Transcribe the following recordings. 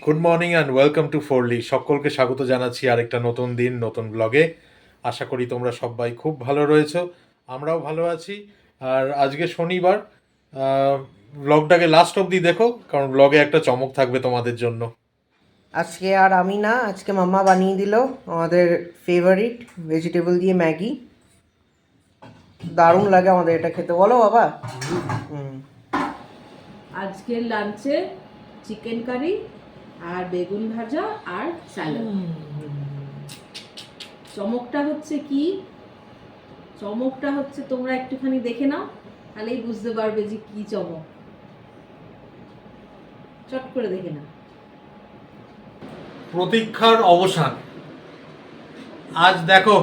Good morning and welcome to ফোরলি। সকলকে স্বাগত জানাচ্ছি আরেকটা নতুন দিন নতুন ব্লগে। আশা করি তোমরা সবাই খুব ভালো রয়েছো, আমরাও ভালো আছি। আর আজকে শনিবার, ব্লগটাকে লাস্ট অবধি দেখো, কারণ ব্লগে একটা চমক থাকবে তোমাদের জন্য। আজকে আর আমি না, আজকে মাম্মা বানিয়ে দিল আমাদের ফেভারিট ভেজিটেবল দিয়ে ম্যাগি। দারুণ লাগে আমাদের এটা খেতে, বলো বাবা। হুম। আজকের লাঞ্চে চিকেন কারি আর বেগুন ভাজা আর স্যালাড। চমকটা হচ্ছে কি? চমকটা হচ্ছে তোমরা একটুখানি দেখে নাও, তাহলেই বুঝতে পারবে যে কি চমক। চট করে দেখে নাও। প্রতীক্ষার অবসান। আজ দেখো,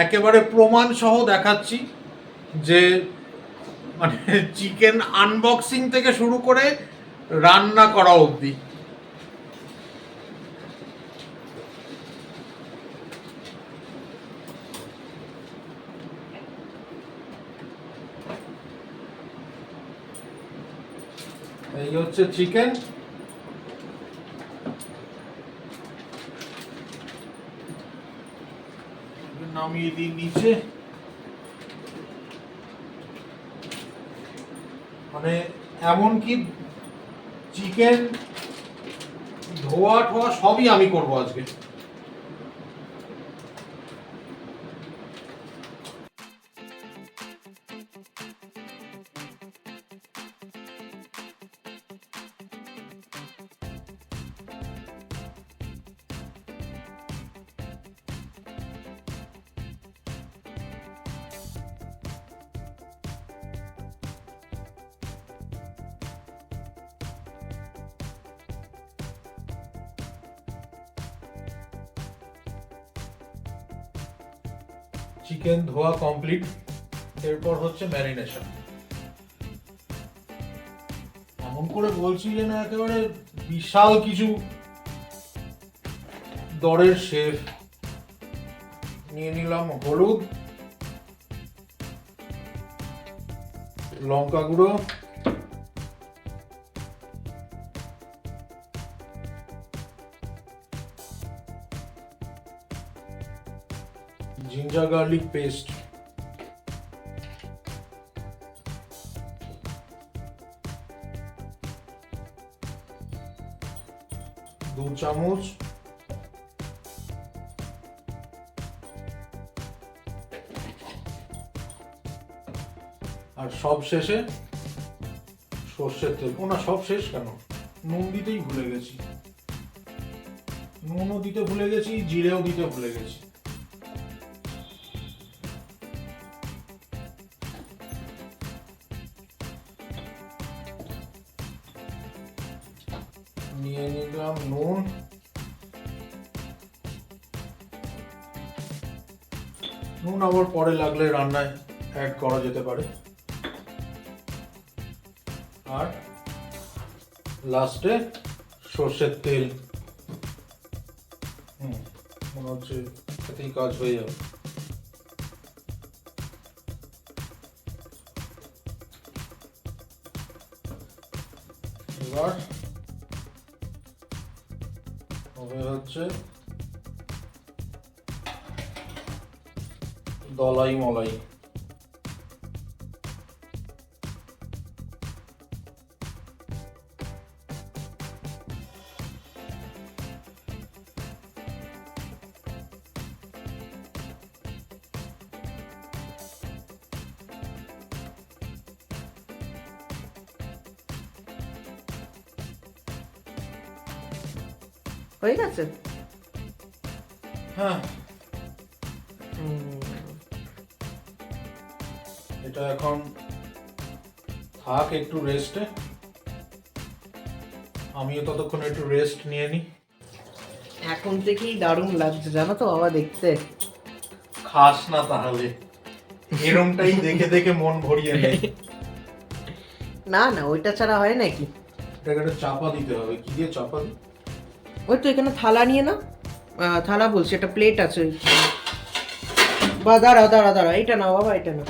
একেবারে প্রমাণ সহ দেখাচ্ছি যে মানে চিকেন আনবক্সিং থেকে শুরু করে রান্না করা অবধি এই হচ্ছে চিকেন। নামিয়ে দিই নিচে। মানে এমনকি চিকেন ধোয়া ঠোয়া সবই আমি করবো আজকে। চিকেন ধোয়া কমপ্লিট, এরপর হচ্ছে ম্যারিনেশন। এমন করে বলছি যে না একেবারে বিশাল কিছু দরের শেফ। নিয়ে নিলাম হলুদ, লঙ্কা গুঁড়ো, জিঞ্জার গার্লিক পেস্ট, দু চামচ, আর সব শেষে সর্ষের তেল। না, সব শেষ কেন, নুন দিতেই ভুলে গেছি। নুনও দিতে ভুলে গেছি, জিরেও দিতে ভুলে গেছি। নিয়ে নিলাম নুন, নুন আবার পরে লাগলে রান্নায় অ্যাড করা যেতে পারে। আর লাস্টে সর্ষের তেল। মনে হচ্ছে এতেই কাজ হয়ে যাবে। এবার হবে হচ্ছে দলাই মলাই। হয়ে গেছে। হ্যাঁ, এটা এখন থাক একটু রেস্টে, আমিও ততক্ষণ একটু রেস্ট নিয়ে নিই। এখন থেকেই দারুণ লাগছে জানো তো বাবা দেখতে। খাস না তাহলে, এরমটাই দেখে দেখে মন ভরিয়ে নেই। না না, ওইটা ছাড়া হয় নাকি? এটাকে একটা চাপা দিতে হবে। কি দিয়ে চাপা দিই? ওই তো এখানে থালা নিয়ে না, থালা বলছি, একটা প্লেট আছে বা দাঁড়াও দাঁড়াও দাঁড়াও, এটা নাও বাবা, এটা নাও।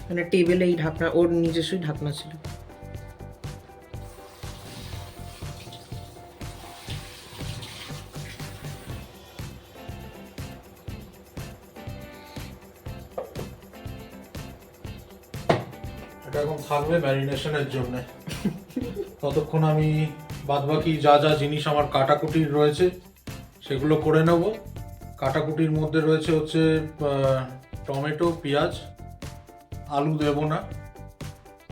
মানে টেবিলে এই ঢাকনা, ওর নিজস্বই ঢাকনা ছিল। এটা এখন থাকবে ম্যারিনেশনের জন্য। ততক্ষণ আমি বাদবাকি যা যা জিনিস আমার কাটাকুটির রয়েছে সেগুলো করে নেব। কাটাকুটির মধ্যে রয়েছে হচ্ছে টমেটো, পেঁয়াজ, আলু দেব না,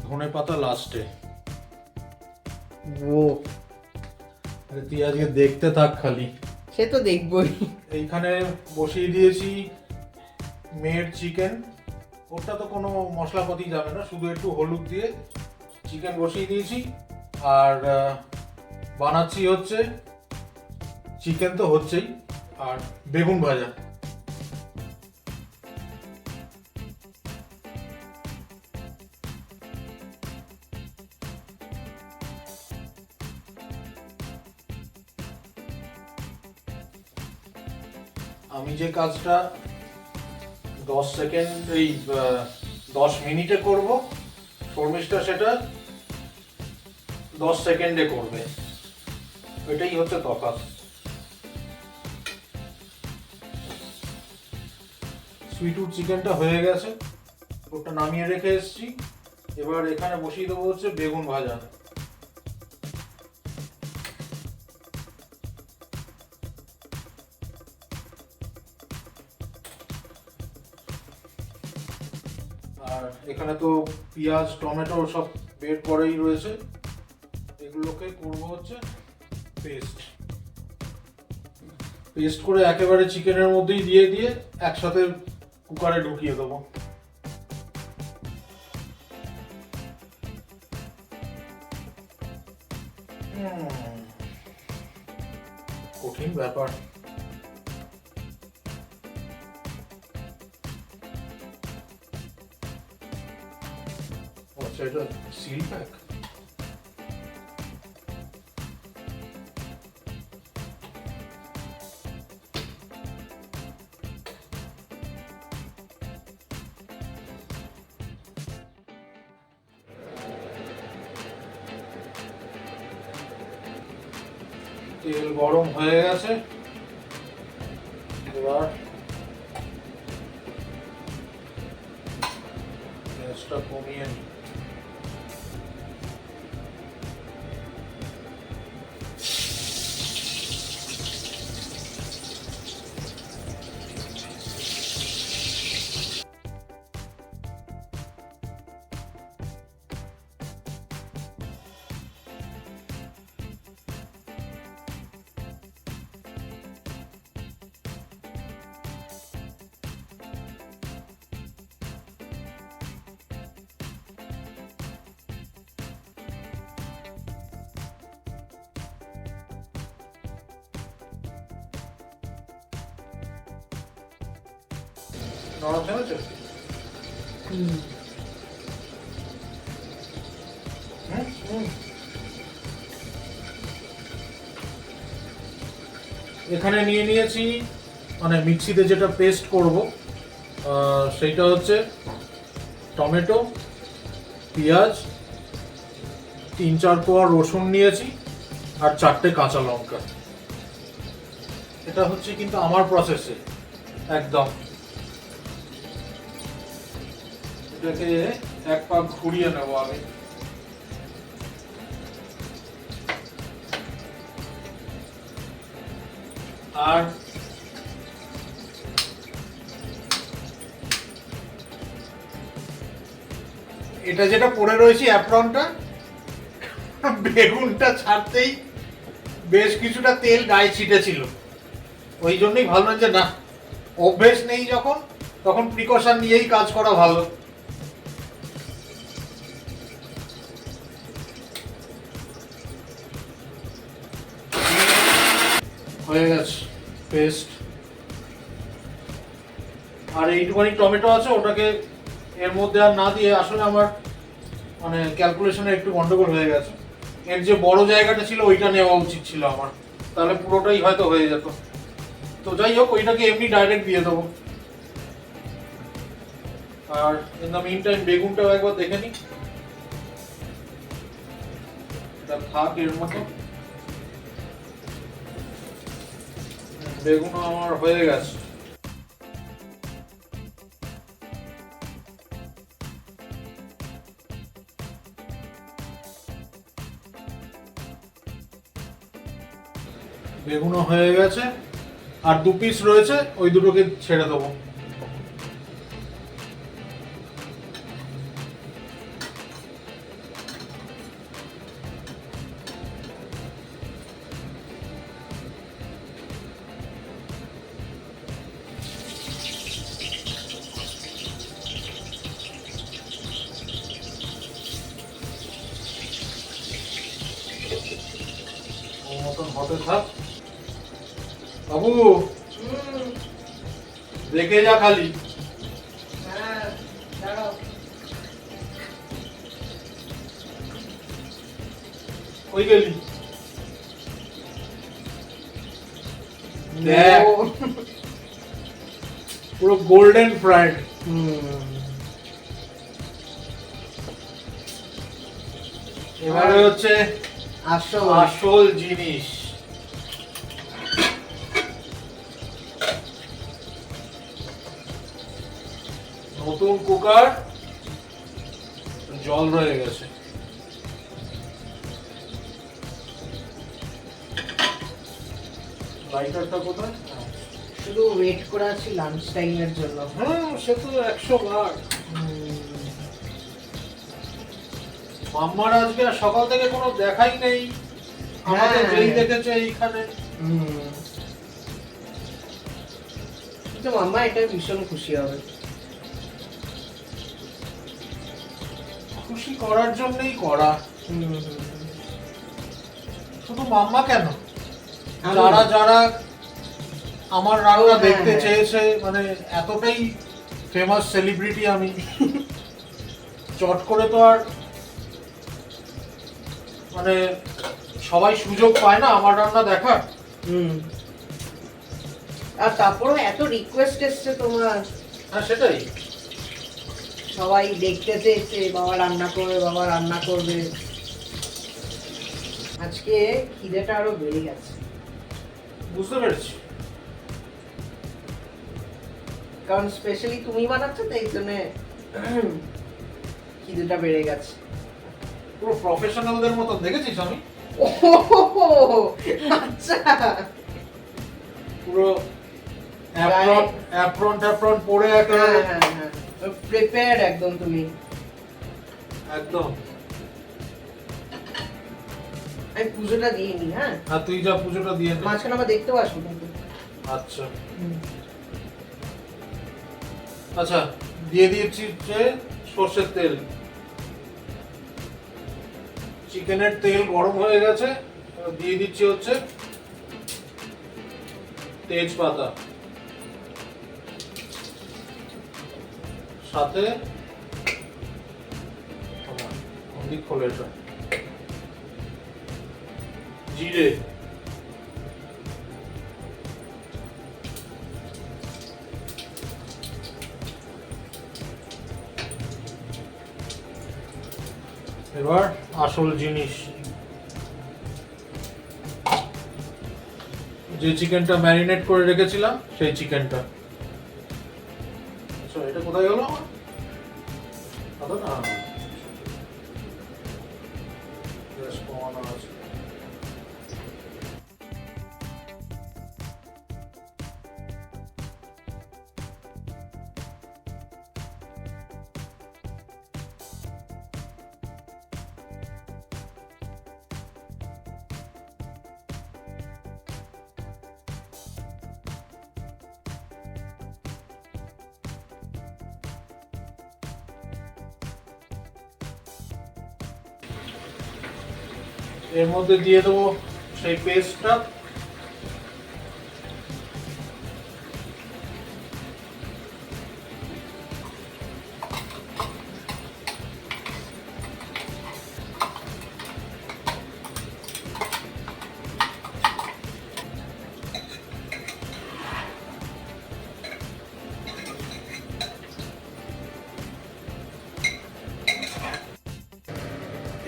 ধনেপাতা লাস্টে। ও আরে তুই আজকে দেখতে থাক খালি। সে তো দেখবই। এইখানে বসিয়ে দিয়েছি মেড চিকেন। ওটা তো কোনো মশলাপাতি যাবে না, শুধু একটু হলুদ দিয়ে চিকেন বসিয়ে দিয়েছি। আর বানাচ্ছি হচ্ছে চিকেন তো হচ্ছেই, আর বেগুন ভাজা। আমি যে কাজটা 10 সেকেন্ড এই 10 মিনিটে করব, শর্মিষ্ঠা সেটা 10 সেকেন্ডে করবে। এটাই হচ্ছে তফাৎ। সুইটুট চিকেনটা হয়ে গেছে, ওটা নামিয়ে রেখে এসেছি। এবার এখানে বসিয়ে দেবো হচ্ছে বেগুন ভাজা। আর এখানে তো পেঁয়াজ, টমেটো সব বের করেই রয়েছে, এগুলোকে করব হচ্ছে পেস্ট। পেস্ট করে একেবারে চিকেনের মধ্যেই দিয়ে দিয়ে একসাথে কুকারে ঢুকিয়ে দেবো। কঠিন ব্যাপার। আচ্ছা, এটা সিল প্যাক। তেল গরম হয়ে গেছে, এবার গ্যাসটা কমিয়ে নিই। নরম হয়েছে? এখানে নিয়ে নিয়েছি, মানে মিক্সিতে যেটা পেস্ট করব সেইটা হচ্ছে টমেটো, পেঁয়াজ, 3-4 কোয়া রসুন নিয়েছি, আর 4টে কাঁচা লঙ্কা। এটা হচ্ছে কিন্তু আমার প্রসেসে একদম। এটাকে এক পাক ঘুরিয়ে নেব আমি। আর এটা যেটা পড়ে রয়েছে অ্যাপ্রনটা, বেগুনটা ছাড়তেই বেশ কিছুটা তেল গায়ে ছিটেছিল। ওই জন্যই ভাবলাম যে না, অভ্যেস নেই যখন, তখন প্রিকশন নিয়েই কাজ করা ভালো। হয়ে গেছে পেস্ট। আর এইটুখানি টমেটো আছে, ওটাকে এর মধ্যে আর না দিয়ে, আসলে আমার মানে ক্যালকুলেশনে একটু গন্ডগোল হয়ে গেছে। এর যে বড় জায়গাটা ছিল ওইটা নেওয়া উচিত ছিল আমার, তাহলে পুরোটাই হয়তো হয়ে যেত। তো যাই হোক, ওইটাকে এমনি ডাইরেক্ট দিয়ে দেবো। আর ইন দ্য মিন টাইম বেগুনটাও একবার দেখে নিই, এটা থাক এর মতো। বেগুনও আমার হয়ে গেছে। বেগুনও হয়ে গেছে, আর 2 পিস রয়েছে, ওই দুটোকে ছেড়ে দেবো। ওর মতন হতে থাক বাবু, দেখে যা খালি। হ্যাঁ, দাঁড়াও। কই গেলি? দেখ, ও, পুরো গোল্ডেন ফ্রাইড। এবারে হচ্ছে আসল। আসল জিনিস। নতুন কুকার, জল রয়ে গেছে। লাইটারটা কোথায়? শুধু ওয়েট করে আছি লাঞ্চ টাইমের জন্য। হ্যাঁ, সে তো 100 বার। মাম্মার আজকে আর সকাল থেকে কোনো দেখাই নেই, আমাকে হ্যাঁ। যেই দেখেছে এইখানে। কিন্তু মাম্মা এটা ভীষণ খুশি হবে। খুশি করার জন্যই করা। শুধু মাম্মা কেন, যারা যারা আমার রান্না হ্যাঁ, দেখতে হ্যাঁ। চেয়েছে, মানে এতটাই ফেমাস সেলিব্রিটি আমি, চট করে তো আর মানে সবাই সুযোগ পায় না আমার রান্না দেখার। আর তারপরে এত রিকোয়েস্ট এসছে তোমার, হ্যাঁ, সেটাই। সবাই দেখতে চেয়েছে বাবা রান্না করবে, বাবা রান্না করবে। আজকে খিদেটা আরো বেড়ে গেছে, বুঝতে পেরেছি। কারণ স্পেশালি তুমি বানাচ্ছো তো, এই জন্য খিদেটা বেড়ে গেছে। পুরো প্রফেশনালদের মতন দেখেছিস আমি, আচ্ছা, পুরো অ্যাপ্রন পরে হ্যাঁ একেবারে হ্যাঁ হ্যাঁ, প্রিপেয়ার্ড একদম তুমি। একদম। আমি পুজোটা দিয়ে নি। হ্যাঁ, আর তুই যা পুজোটা দিয়ে নে। মাঝখানে আবার দেখতেও আসবো কিন্তু। আচ্ছা আচ্ছা, দিয়ে দিয়েছি যে সর্ষের তেল। চিকেনের তেল গরম হয়ে গেছে, এবার দিয়ে দিচ্ছি হচ্ছে তেজপাতা, সাথে খোলে এটা জিরে, এবার আসল জিনিস, যে চিকেনটা ম্যারিনেট করে রেখেছিলাম সেই চিকেনটা। আচ্ছা, এটা কোথায় গেল আমার? আদা না, গ্যাস কমানো আছে। এর মধ্যে দিয়ে দেবো সেই পেস্টটা,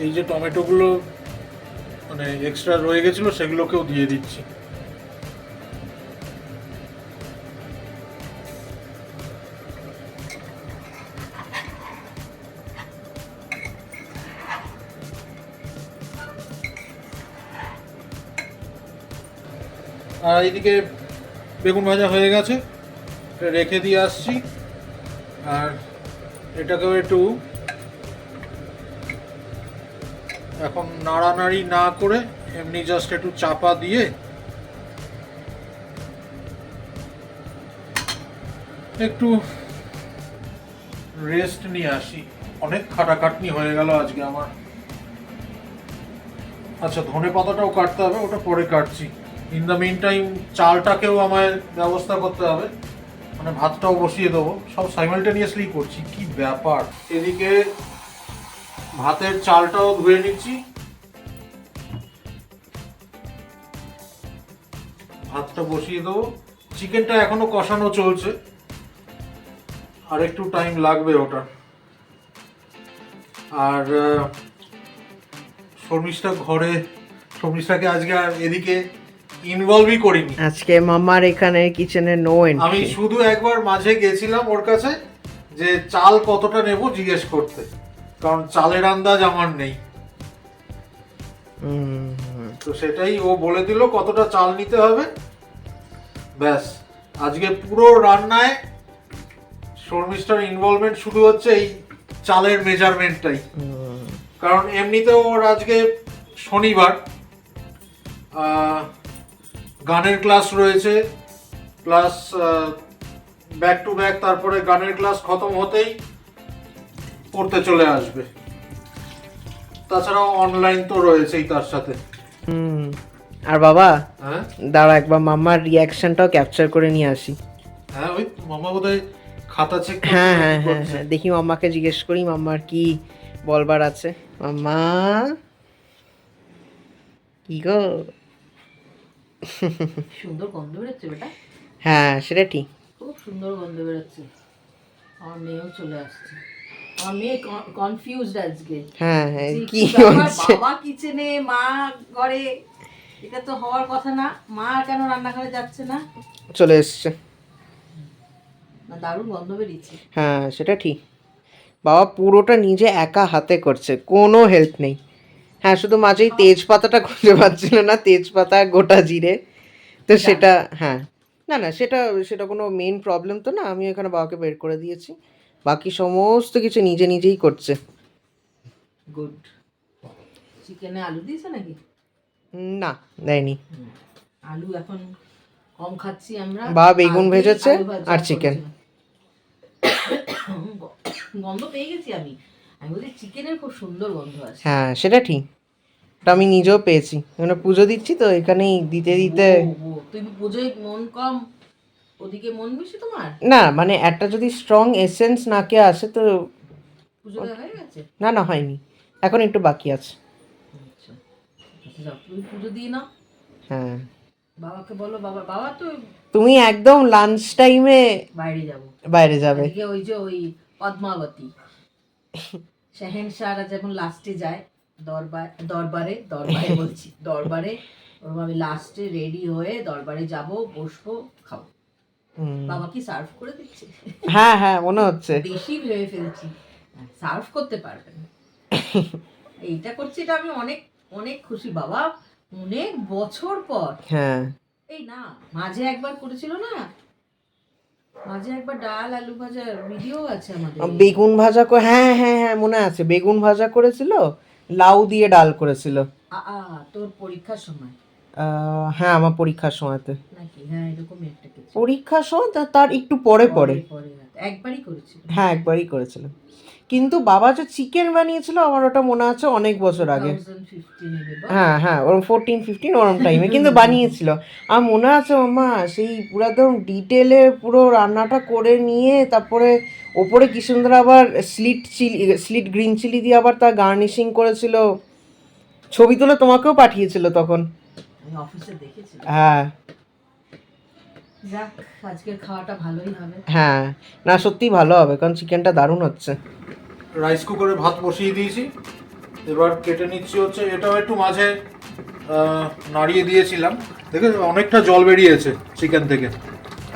এই যে টমেটোগুলো মানে এক্সট্রা রয়ে গেছিল সেগুলোকেও দিয়ে দিচ্ছি। আর এইদিকে বেগুন ভাজা হয়ে গেছে, এটা রেখে দিয়ে আসছি। আর এটাকেও একটু এখন নাড়ানাড়ি না করে এমনি জাস্ট একটু চাপা দিয়ে একটু রেস্ট নিয়ে আসি। অনেক খাটাখাটনি হয়ে গেল আজকে আমার। আচ্ছা, ধনে পাতাটাও কাটতে হবে, ওটা পরে কাটছি। ইন দ্য মিন টাইম চালটাকেও আমায় ব্যবস্থা করতে হবে, মানে ভাতটাও বসিয়ে দেবো। সব সাইমালটেনিয়াসলি করছি, কি ব্যাপার। এদিকে ভাতের চালটাও ধুয়ে নিচ্ছি, ভাতটা বসিয়ে দেবো। চিকেনটা এখনো কষানো চলছে, আর একটু টাইম লাগবে ওটা। আর শর্মিষ্ঠাকে আজকে আর এদিকে ইনভলভই করিনি। আজকে মামার এখানে কিচেনে নো এন্ট্রি। আমি শুধু একবার মাঝে গেছিলাম ওর কাছে যে চাল কতটা নেব জিজ্ঞেস করতে, কারণ চালের আন্দাজ আমার নেই। তো সেটাই ও বলে দিল কতটা চাল নিতে হবে, ব্যাস। আজকে পুরো রান্নায় শর্মিষ্ঠার ইনভলভমেন্ট শুধু হচ্ছে এই চালের মেজারমেন্টটাই। কারণ এমনিতে ওর আজকে শনিবার, গানের ক্লাস রয়েছে, প্লাস ব্যাক টু ব্যাক, তারপরে গানের ক্লাস খতম হতেই পড়তে চলে আসবে। তাছাড়াও অনলাইন তো রয়েছেই তার সাথে। আর বাবা হ্যাঁ দাঁড়া, একবার মামার রিয়াকশনটাও ক্যাপচার করে নিয়ে আসি। হ্যাঁ, ওই মামা বোধহয় খাতা চেক হ্যাঁ হ্যাঁ হ্যাঁ হ্যাঁ, দেখি মাম্মাকে জিজ্ঞেস করি মাম্মার কি বলবার আছে। মাম্মা কি গো? সুন্দর গন্ধ বেরোচ্ছে বেটা, হ্যাঁ সেটা ঠিক। খুব সুন্দর গন্ধ বেরোচ্ছে। আমার মেয়েও চলে আসছে। আমার মেয়ে কনফিউজড আজকে। হ্যাঁ হ্যাঁ, যে কি ব্যাপার, হচ্ছে? বাবা কিচেনে, মা ঘরে, এটা তো হওয়ার কথা না। মা কেন রান্নাঘরে যাচ্ছে না? চলে এসছে। না, দারুণ গন্ধ বেরিয়েছে। হ্যাঁ সেটা ঠিক। বাবা পুরোটা নিজে একা হাতে করছে, কোনো হেল্প নেই। হ্যাঁ, শুধু মাঝেই তেজপাতাটা খুঁজে পাচ্ছিল না, তেজপাতা গোটা জিরে, তো সেটা হ্যাঁ, না না, সেটা সেটা কোনো মেইন প্রবলেম তো না। আমি এখানে বাবাকে বের করে দিয়েছি, বাকি সমস্ত কিছু নিজে নিজেই করছে। গুড। চিকেনে আলু দিয়েছে নাকি? না, দেয়নি। আলু এখন কম খাচ্ছি আমরা। বা বেগুন কালকেই ভেজেছে আলু ভাজা আর চিকেন। করেছিলাম। গন্ধ পেয়ে গেছি আমি। আমি বলছি চিকেনের খুব সুন্দর গন্ধ আছে। হ্যাঁ সেটা ঠিক, ওটা আমি নিজেও পেয়েছি। মানে পুজো দিচ্ছি তো এখানেই দিতে দিতে। তুই পুজোয় মন কম, ওদিকে মন বেশি তোমার? না মানে একটা যদি স্ট্রং এসেন্স নাকে আসে তো। পুজো হয়ে গেছে? না না, হয়নি, এখন একটু বাকি আছে। আচ্ছা, যাও তুমি পুজো দিয়ে নাও। হ্যাঁ, বাবাকে বলো, বাবা তো তুমি একদম লাঞ্চ টাইমে বাইরে যাবো। বাইরে যাবে। আজকে ওই যে ওই পদ্মাবতী শাহেনশাহরা যেমন লাস্টে যায় দরবারে বলছি দরবারে, ওরকম আমি লাস্টে রেডি হয়ে দরবারে যাব, বসবো, খাবো। বাবা কি সার্ভ করে দিচ্ছে? হ্যাঁ হ্যাঁ, মনে হচ্ছে। বেশি ভেবে ফেলছি, সার্ভ করতে পারবেন। এইটা করছি, এটা আমি অনেক অনেক খুশি বাবা, অনেক বছর পর। হ্যাঁ, এই না, মাঝে একবার করেছিল না, মাঝে একবার ডাল আলু ভাজার ভিডিও আছে আমাদের। বেগুন ভাজা হ্যাঁ হ্যাঁ হ্যাঁ, মনে আছে, বেগুন ভাজা করেছিল, লাউ দিয়ে ডাল করেছিল। তোর পরীক্ষার সময়? হ্যাঁ, আমার পরীক্ষার সময়তে। নাকি? হ্যাঁ, এরকমই একটা কিছু। পরীক্ষার সময় তার একটু পরে পরে একবারই করেছিল। হ্যাঁ, একবারই করেছিল। কিন্তু বাবা যে চিকেন বানিয়েছিল আমার ওটা মনে আছে অনেক বছর আগে। 2015 হ্যাঁ হ্যাঁ, ওরম 14-15 ওরম টাইমে কিন্তু বানিয়েছিল। আমার মনে আছে মামা, সেই পুরো একদম ডিটেলে পুরো রান্নাটা করে নিয়ে তারপরে ওপরে কি সুন্দর আবার স্লিট গ্রিন চিলি দিয়ে আবার তার গার্নিশিং করেছিল। ছবি তুলে তোমাকেও পাঠিয়েছিল তখন। আমি অফিসে দেখেছি। হ্যাঁ যাক, আজকের খাওয়াটা ভালোই হবে। হ্যাঁ, না সত্যিই ভালো হবে, কারণ চিকেনটা দারুণ হচ্ছে। রাইস কুকারে ভাত বসিয়ে দিয়েছি, এবার কেটে নিচ্ছি হচ্ছে। এটাও একটু মাঝে নাড়িয়ে দিয়েছিলাম, দেখে অনেকটা জল বেরিয়েছে চিকেন থেকে।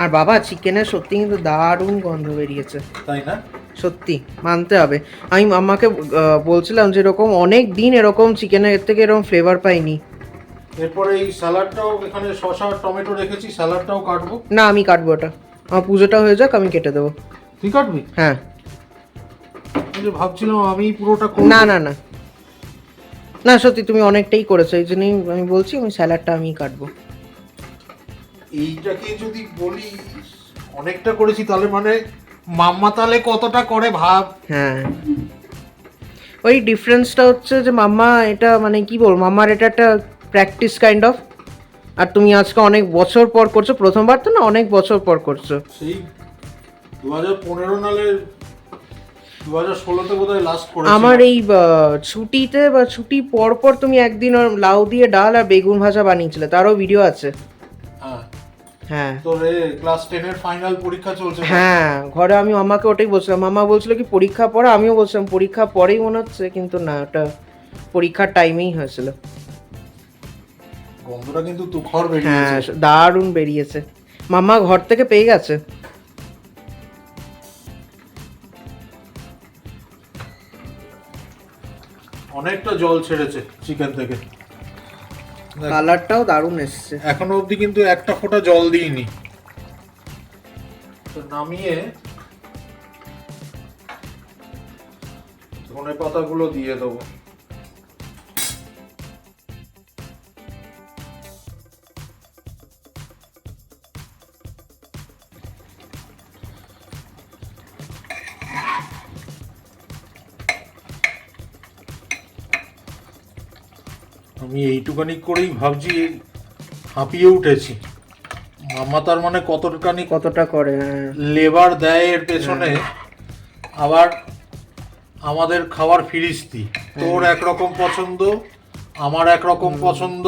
আর বাবা চিকেনের সত্যি কিন্তু দারুণ গন্ধ বেরিয়েছে, তাই না? সত্যি মানতে হবে। আমি মাম্মাকে বলছিলাম যে এরকম অনেক দিন এরকম চিকেনের থেকে এরকম ফ্লেভার পাইনি। এরপরে এই স্যালাডটাও এখানে শসা আর টমেটো রেখেছি, স্যালাডটাও কাটবো। না আমি কাটবো ওটা, আমার পুজোটা হয়ে যাক আমি কেটে দেবো। তুই কাটবি? হ্যাঁ। আমি যে ভাবছিলাম আমি পুরোটা করবো। না না না না, সত্যি তুমি অনেকটাই করেছো, এই জন্যই আমি বলছি আমি স্যালাডটা আমিই কাটবো। এইটাকে যদি বলি অনেকটা করেছি, তাহলে মানে মাম্মা তাহলে কতটা করে ভাব। হ্যাঁ, ওই ডিফারেন্সটা হচ্ছে যে মাম্মা এটা মানে কি বল, মাম্মার এটা একটা প্র্যাকটিস কাইন্ড অফ, আর তুমি আজকে অনেক বছর পর করছো, প্রথমবার তো না, অনেক বছর পর করছো। সেই 2015 নালে 2016তে বোধহয় লাস্ট করেছি। আমার এই ছুটিতে বা ছুটি পর পর তুমি একদিন ওর লাউ দিয়ে ডাল আর বেগুন ভাজা বানিয়েছিলে, তারও ভিডিও আছে। হ্যাঁ, হ্যাঁ তোর ক্লাস 10 এর ফাইনাল পরীক্ষা চলছে। হ্যাঁ, ঘরে আমি মামাকে ওটাই বলছিলাম, মামা বলছিল কি পরীক্ষা পরে, আমিও বলছিলাম পরীক্ষা পরেই মনে হচ্ছে, কিন্তু না, ওটা পরীক্ষার টাইমেই হয়েছিল। গন্ধটা কিন্তু তুখর হ্যাঁ বেরিয়েছে। দারুণ বেরিয়েছে, মামা ঘর থেকে পেয়ে গেছে। অনেকটা জল ছেড়েছে চিকেন থেকে, কালারটাও দারুণ এসছে। এখনো অবধি কিন্তু একটা ফোঁটা জল দিইনি। তো নামিয়ে ধনে পাতাগুলো দিয়ে দেবো। আমি এইটুকানি করেই ভাবছি হাঁপিয়ে উঠেছি। মামা তার মানে কতটা করে, হ্যাঁ। লেবার দেয় এর পেছনে, আবার আমাদের খাবার ফিরিস্তি। তোর একরকম পছন্দ, আমার একরকম পছন্দ।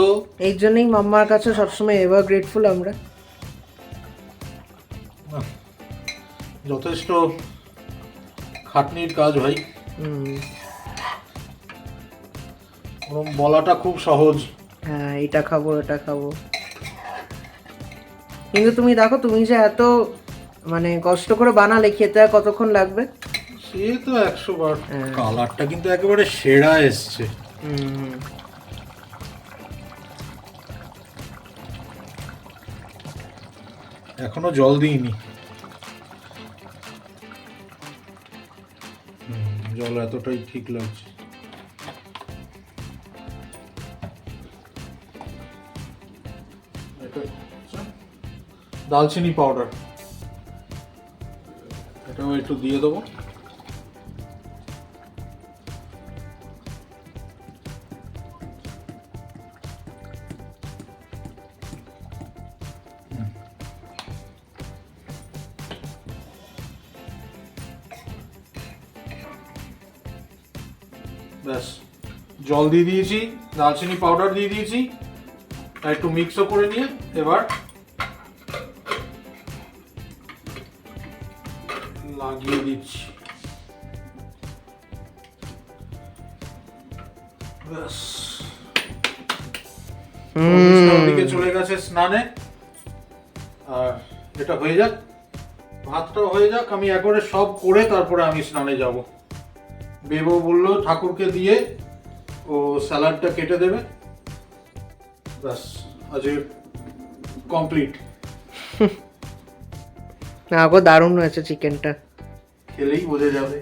এই জন্যই মাম্মার কাছে সবসময় এভার গ্রেটফুল আমরা। যথেষ্ট খাটনির কাজ ভাই, ওরম বলাটা খুব সহজ। হ্যাঁ, এটা খাবো এটা খাবো, কিন্তু তুমি দেখো তুমি যে এত মানে কষ্ট করে বানালে, খেতে আর কতক্ষণ লাগবে? সে তো 100 বার। কালারটা কিন্তু একেবারে সেরা এসছে। এখনো জল দিইনি। জল এতটাই ঠিক লাগছে। দালচিনি পাউডার এটাও একটু দিয়ে দেবো। ব্যাস, জল দিয়ে দিয়েছি, দালচিনি পাউডার দিয়ে দিয়েছি, আর একটু মিক্সও করে নিয়ে এবার লাগিয়ে দিচ্ছি। ব্যাস, ওদিকে চলে গেছে স্নানে, আর এটা হয়ে যাক, ভাতটাও হয়ে যাক, আমি একবারে সব করে তারপরে আমি স্নানে যাব। বেবো বললো ঠাকুরকে দিয়ে ও স্যালাডটা কেটে দেবে, ব্যাস আজ কমপ্লিট। না গো, দারুণ হয়েছে চিকেনটা, খেলেই বোঝা যাবে।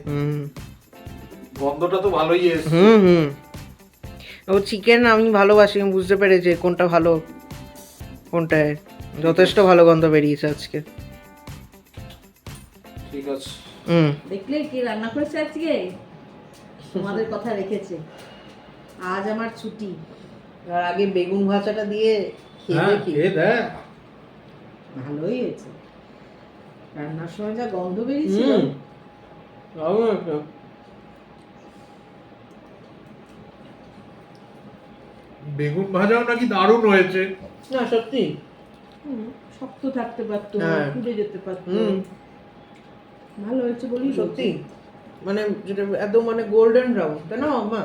গন্ধটা তো ভালোই এসেছে। ও চিকেন আমি ভালোবাসি, আমি বুঝতে পেরেছি কোনটা ভালো কোনটা। যথেষ্ট ভালো গন্ধ বেরিয়েছে আজকে। ঠিক আছে। দেখলে কি রান্না করেছে আজকে, তোমাদের কথা রেখেছে। আজ আমার ছুটি, আর আগে বেগুন ভাজাটা দিয়ে খেয়ে দেখি। দেখ, ভালোই হয়েছে। রান্নার সময় যা গন্ধ বেরিয়েছিল। বেগুন ভাজাও নাকি দারুণ হয়েছে। না সত্যি, শক্ত থাকতে পারতো, হ্যাঁ। পুড়ে যেতে পারতো। ভালো হয়েছে বলি সত্যি, মানে যেটা একদম মানে গোল্ডেন ব্রাউন, তাই না মা?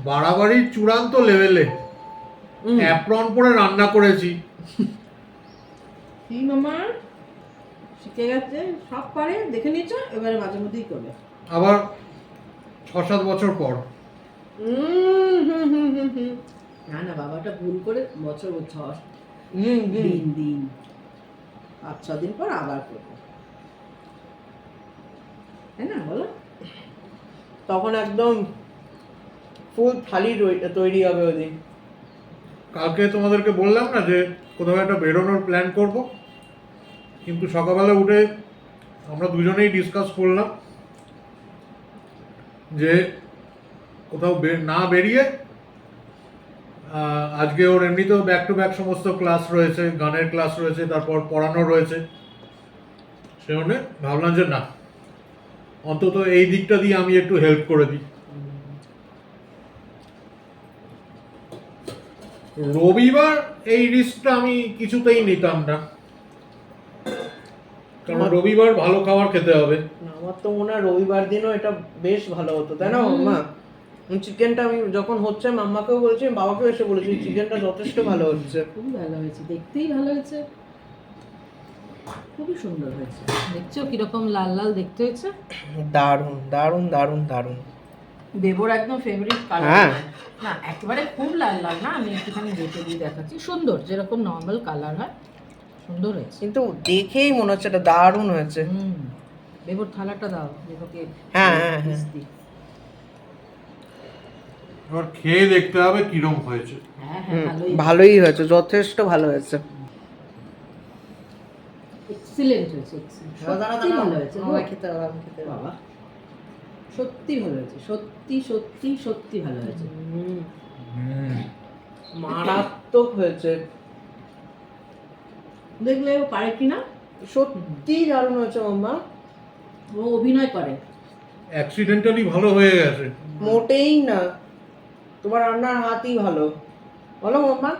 বাড়াবাড়ির চূড়ান্ত লেভেলে অ্যাপ্রন পরে রান্না করেছি। কি মামা শিখে গেছে, সব পারে, দেখে নিচ্ছ, এবারে মাঝে মধ্যেই করবে। আবার 6-7 বছর পর। না না, বাবাটা ভুল করে বছর হুম হুম দিন দিন 5-6 দিন পর আবার করবো, তাই না বলো? তখন একদম ফুল থালি তৈরি হবে ওদিন। কালকে তোমাদেরকে বললাম না যে কোথাও একটা বেরোনোর প্ল্যান করব, কিন্তু সকালবেলা উঠে আমরা দুজনেই ডিসকাস করলাম যে কোথাও না বেরিয়ে আজকে ওর এমনিতেও ব্যাক টু ব্যাক সমস্ত ক্লাস রয়েছে, গানের ক্লাস রয়েছে, তারপর পড়ানো রয়েছে, সে জন্যে ভাবলাম যে না, অন্তত এই দিকটা দিয়ে আমি একটু হেল্প করে দিই। রবিবার এই রিস্কটা আমি কিছুতেই নিতাম না, কারণ রবিবার ভালো খাবার খেতে হবে। আমার তো মনে হয় রবিবার দিনও এটা বেশ ভালো হতো, তাই না মাম্মা? চিকেনটা আমি যখন হচ্ছে মাম্মাকেও বলেছি, বাবাকেও এসে বলেছি চিকেনটা যথেষ্ট ভালো হচ্ছে। খুবই ভালো হয়েছে, দেখতেই ভালো হয়েছে, খুবই সুন্দর হয়েছে। দেখছো কিরকম লাল লাল দেখতে হয়েছে? দারুণ দারুণ দারুণ দারুণ। দেবর একদম ফেভারিট কালার। হ্যাঁ। না একেবারে খুব লাল লাল না, আমি একটুখানি দেখে দিয়ে দেখাচ্ছি, সুন্দর যেরকম নর্মাল কালার হয়, সুন্দর হয়েছে। কিন্তু দেখেই মনে হচ্ছে এটা দারুণ হয়েছে। দেবর থালাটা দাও, দেবকে হ্যাঁ, হ্যাঁ, হ্যাঁ। piece দিই। এবার খেয়ে দেখতে হবে কিরম হয়েছে। হ্যাঁ হ্যাঁ, ভালোই ভালোই হয়েছে, যথেষ্ট ভালো হয়েছে। এক্সিলেন্ট হয়েছে, excellent। সত্যি ভালো হয়েছে গো। খেতে হবে, আমি খেতে হবে। বাবা সত্যি ভালো হয়েছে, সত্যি সত্যি সত্যি ভালো হয়েছে। মারাত্মক হয়েছে, দেখলে ও পারে কিনা, সত্যি দারুণ হয়েছে মাম্মা। ও অভিনয় করে। অ্যাক্সিডেন্টালি ভালো হয়ে গেছে। মোটেই না, তোমার রান্নার হাতই ভালো, বলো মাম্মা।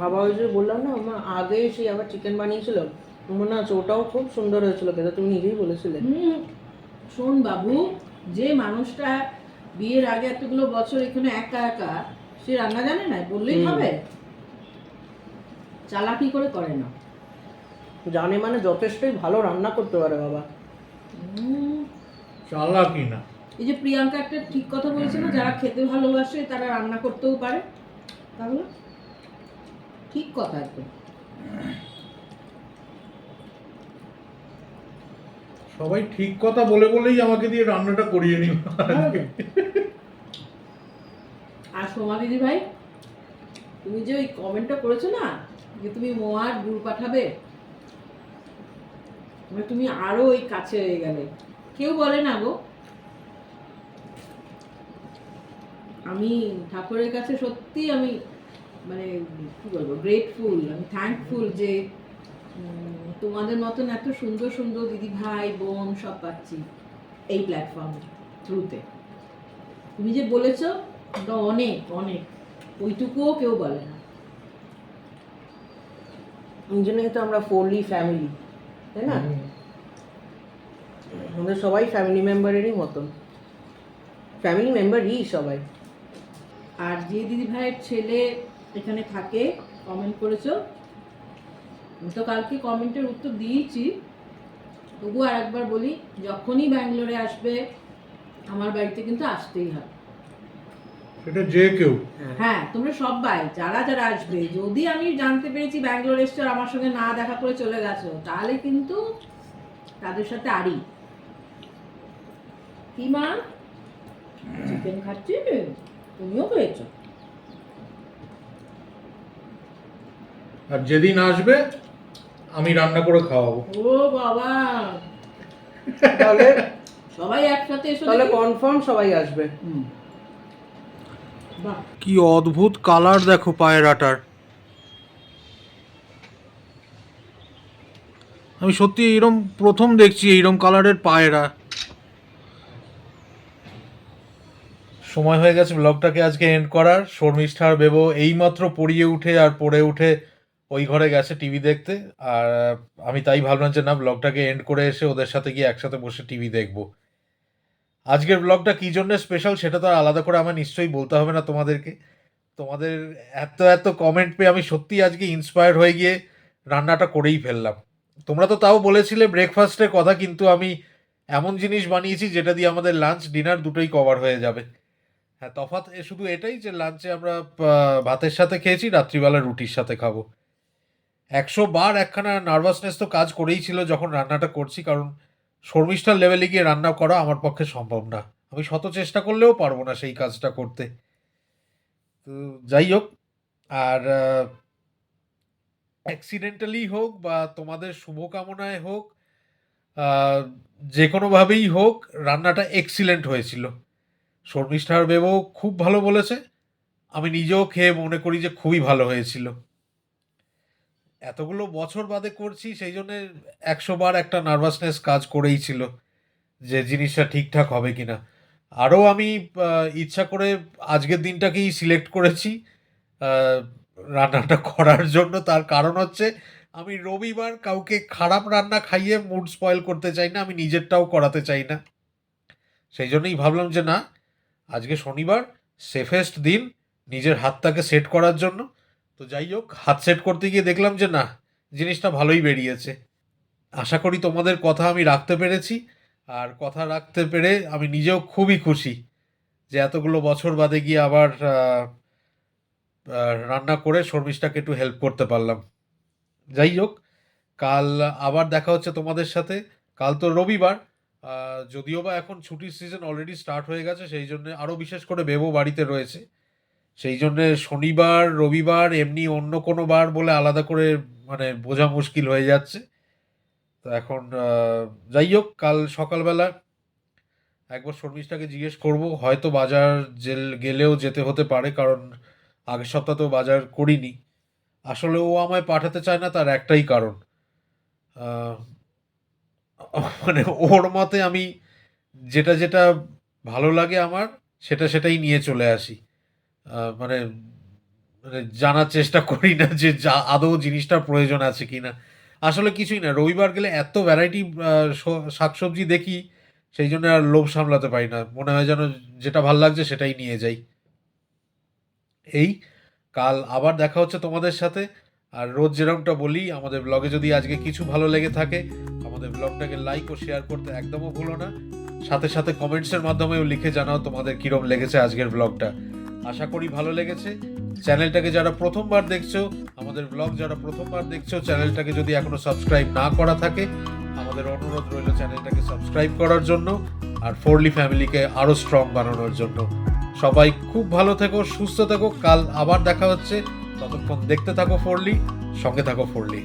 বাবা ওই যে বললাম না মাম্মা, আগে সেই আবার চিকেন বানিয়েছিল, মনে আছে ওটাও খুব সুন্দর হয়েছিল খেতে, তুমি নিজেই বলেছিলে। শোন বাবু, যে মানুষটা বিয়ের আগে এতগুলো বছর এখানে একা একা, সে রান্না জানে না বললেই হবে? চালাকি করে করে না, জানে মানে যথেষ্টই ভালো রান্না করতে পারে বাবা। চালাকি না। এই যে প্রিয়াঙ্কা একটা ঠিক কথা বলেছে না, যারা খেতে ভালোবাসে তারা রান্না করতেও পারে, তাহলে ঠিক কথা একদম। সবাই ঠিক কথা বলে বলেই আমাকে দিয়ে রান্নাটা করিয়ে নিল। আর সোমা দিদি ভাই, তুমি যে ওই কমেন্টটা করেছো না যে তুমি মোয়ার গুড় পাঠাবে, মানে তুমি আরো ওই কাছে হয়ে গেলে। কেউ বলে না গো, আমি ঠাকুরের কাছে সত্যি আমি মানে কি বলবো, গ্রেটফুল, আমি থ্যাঙ্কফুল যে তোমাদের মতন এত সুন্দর সুন্দর দিদি ভাই বোন সব পাচ্ছি এই প্ল্যাটফর্ম থ্রুতে। তুমি যে বলেছো ওটা অনেক অনেক, ওইটুকুও কেউ বলে না। এই জন্যই তো আমরা ফোরলি ফ্যামিলি, তাই না? আমাদের সবাই ফ্যামিলি মেম্বারেরই মতন, ফ্যামিলি মেম্বারই সবাই। আর যে দিদি ভাইয়ের ছেলে এখানে থাকে কমেন্ট করেছো, আমি তো কালকে কমেন্টের উত্তর দিয়েছি, তবু আর একবার বলি, যখনই ব্যাঙ্গালোরে আসবে আমার বাড়িতে কিন্তু আসতেই হবে। সেটা যে কেউ। হ্যাঁ, তোমরা সবাই যারা যারা আসবে, যদি আমি জানতে পেরেছি ব্যাঙ্গালোর এসছো আর আমার সঙ্গে না দেখা করে চলে গেছো, তাহলে কিন্তু তাদের সাথে আড়ি। কি মা, চিকেন খাচ্ছি, তুমিও খেয়েছো? আর যেদিন আসবে আমি রান্না করে খাওয়াবো। ও বাবা, তাহলে সবাই একসাথে এসো তাহলে দেখি। কনফার্ম সবাই আসবে। বাহ, কি অদ্ভুত কালার দেখো পায়রাটার। আমি সত্যি এইরকম প্রথম দেখছি এইরকম কালারের পায়রা। সময় হয়ে গেছে ব্লগটাকে আজকে এন্ড করার। শর্মিষ্ঠা আর বেবো এইমাত্র পড়ে উঠে ওই ঘরে গেছে টিভি দেখতে, আর আমি তাই ভাবলাম যে না, ব্লগটাকে এন্ড করে এসে ওদের সাথে গিয়ে একসাথে বসে টিভি দেখবো। আজকের ব্লগটা কী জন্য স্পেশাল সেটা তো আর আলাদা করে আমার নিশ্চয়ই বলতে হবে না তোমাদেরকে। তোমাদের এত এত কমেন্ট পেয়ে আমি সত্যি আজকে ইন্সপায়ার্ড হয়ে গিয়ে রান্নাটা করেই ফেললাম। তোমরা তো তাও বলেছিলে ব্রেকফাস্টের কথা, কিন্তু আমি এমন জিনিস বানিয়েছি যেটা দিয়ে আমাদের লাঞ্চ ডিনার দুটোই কভার হয়ে যাবে। হ্যাঁ, তফাৎ শুধু এটাই যে লাঞ্চে আমরা ভাতের সাথে খেয়েছি, রাত্রিবেলা রুটির সাথে খাবো। 100 বার একখানা নার্ভাসনেস তো কাজ করেই ছিল যখন রান্নাটা করছি, কারণ শর্মিষ্ঠার লেভেলে গিয়ে রান্না করা আমার পক্ষে সম্ভব না। আমি শত চেষ্টা করলেও পারবো না সেই কাজটা করতে। তো যাই হোক, আর অ্যাক্সিডেন্টালি হোক বা তোমাদের শুভকামনায় হোক, আহ, যে কোনোভাবেই হোক, রান্নাটা এক্সিলেন্ট হয়েছিল। শর্মিষ্ঠার বেবও খুব ভালো বলেছে, আমি নিজেও খেয়ে মনে করি যে খুবই ভালো হয়েছিল। এতগুলো বছর বাদে করছি, সেই জন্য 100 বার একটা নার্ভাসনেস কাজ করেই ছিল যে জিনিসটা ঠিকঠাক হবে কিনা। আরও আমি ইচ্ছা করে আজকের দিনটাকেই সিলেক্ট করেছি আহ, রান্নাটা করার জন্য। তার কারণ হচ্ছে আমি রবিবার কাউকে খারাপ রান্না খাইয়ে মুড স্পয়েল করতে চাই না, আমি নিজেরটাও করাতে চাই না। সেই জন্যই ভাবলাম যে না, আজকে শনিবার, সেফেস্ট দিন নিজের হাতটাকে সেট করার জন্য। তো যাই হোক, হাত সেট করতে গিয়ে দেখলাম যে না, জিনিসটা ভালোই বেরিয়েছে। আশা করি তোমাদের কথা আমি রাখতে পেরেছি, আর কথা রাখতে পেরে আমি নিজেও খুবই খুশি যে এতগুলো বছর বাদে গিয়ে আবার রান্না করে শর্মিষ্ঠাকে একটু হেল্প করতে পারলাম। যাই হোক, কাল আবার দেখা হচ্ছে তোমাদের সাথে। কাল তো রবিবার, যদিও বা এখন ছুটির সিজন অলরেডি স্টার্ট হয়ে গেছে, সেই জন্য আরও বিশেষ করে বেবো বাড়িতে রয়েছে, সেই জন্যে শনিবার রবিবার এমনি অন্য কোনো বার বলে আলাদা করে মানে বোঝা মুশকিল হয়ে যাচ্ছে। তো এখন যাই হোক, কাল সকালবেলা একবার শর্মিষ্ঠাকে জিজ্ঞেস করব, হয়তো বাজার গেলেও যেতে হতে পারে, কারণ আগের সপ্তাহতেও বাজার করিনি। আসলে ও আমায় পাঠাতে চায় না, তার একটাই কারণ, আহ, মানে ওর মতে আমি যেটা যেটা ভালো লাগে আমার, সেটাই নিয়ে চলে আসি। মানে মানে জানার চেষ্টা করি না যে আদৌ জিনিসটার প্রয়োজন আছে কিনা। আসলে কিছুই না, রবিবার গেলে এত ভ্যারাইটি শাকসবজি দেখি, সেই জন্য আর লোভ সামলাতে পারি না, মনে হয় যেন যেটা ভাল লাগছে সেটাই নিয়ে যাই। এই কাল আবার দেখা হচ্ছে তোমাদের সাথে। আর রোজ যেরকমটা বলি, আমাদের ব্লগে যদি আজকে কিছু ভালো লেগে থাকে, আমাদের ব্লগটাকে লাইক ও শেয়ার করতে একদমও ভুলো না। সাথে সাথে কমেন্টসের মাধ্যমেও লিখে জানাও তোমাদের কীরকম লেগেছে আজকের ব্লগটা। আশা করি ভালো লেগেছে। চ্যানেলটাকে যারা প্রথমবার দেখছো, আমাদের ব্লগ যারা প্রথমবার দেখছো, চ্যানেলটাকে যদি এখনো সাবস্ক্রাইব না করা থাকে, আমাদের অনুরোধ রইল চ্যানেলটাকে সাবস্ক্রাইব করার জন্য, আর ফোরলি ফ্যামিলিকে আরও স্ট্রং বানানোর জন্য। সবাই খুব ভালো থেকো, সুস্থ থেকো। কাল আবার দেখা হচ্ছে, ততক্ষণ দেখতে থাকো ফোরলি, সঙ্গে থাকো ফোরলি।